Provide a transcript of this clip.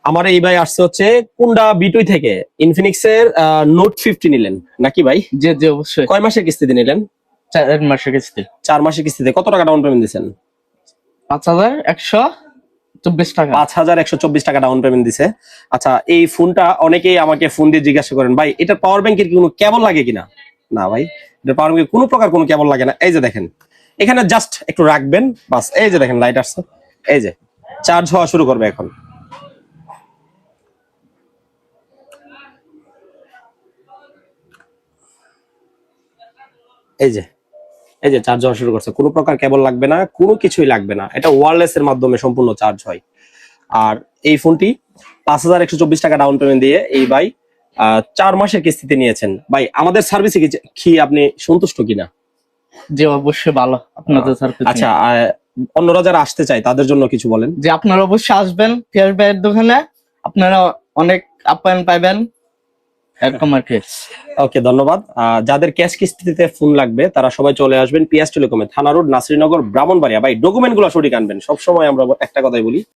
আমার এই ভাই আসছে হচ্ছে কুন্ডা বিটুই থেকে ইনফিনিক্স এর নোট 50 নিলেন নাকি ভাই? জি জি অবশ্যই। কয় মাসের কিস্তিতে নিলেন? 4 মাসের কিস্তি। 4 মাসের কিস্তিতে কত টাকা ডাউন পেমেন্ট দিয়েছেন? 5124 টাকা। 5124 টাকা ডাউন পেমেন্ট দিছে। আচ্ছা, এই ফোনটা অনেকেই আমাকে ফোন দিয়ে জিজ্ঞাসা করেন ভাই এটা পাওয়ার ব্যাংকের কি কোনো কেবল লাগে কিনা? না ভাই, এটা পাওয়ার ব্যাংকের কোনো প্রকার কোনো কেবল লাগে না। এই যে দেখেন এখানে জাস্ট একটু রাখবেন বাস, এই যে দেখেন লাইট আসছে, এই যে চার্জ হওয়া শুরু করবে এখন। এই যে এই যে চার্জ হওয়া শুরু করছে, কোনো প্রকার কেবল লাগবে না, কোনো কিছুই লাগবে না, এটা ওয়্যারলেস এর মাধ্যমে সম্পূর্ণ চার্জ হয়। আর এই ফোনটি 5124 টাকা ডাউন পেমেন্ট দিয়ে এই ভাই 4 মাসের কিস্তিতে নিয়েছেন। ভাই আমাদের সার্ভিসে কি আপনি সন্তুষ্ট কিনা? জি অবশ্যই ভালো আপনাদের সার্ভিস। আচ্ছা, অন্যরা যারা আসতে চায় তাদের জন্য কিছু বলেন। যে আপনারা অবশ্যই আসবেন ফিয়ার ভাইয়ের দোকানে, আপনারা অনেক আপ্যায়ন পাবেন এরকম আর কি। ওকে, ধন্যবাদ। যাদের ক্যাশ কিস্তিতে ফোন লাগবে তারা সবাই চলে আসবেন পিএস টেলিকমে, থানা রোড, নাসরিনগর, ব্রাহ্মণবাড়িয়া। ভাই ডকুমেন্ট গুলো সঠিক আনবেন, সবসময় আমরা একটা কথাই বলি।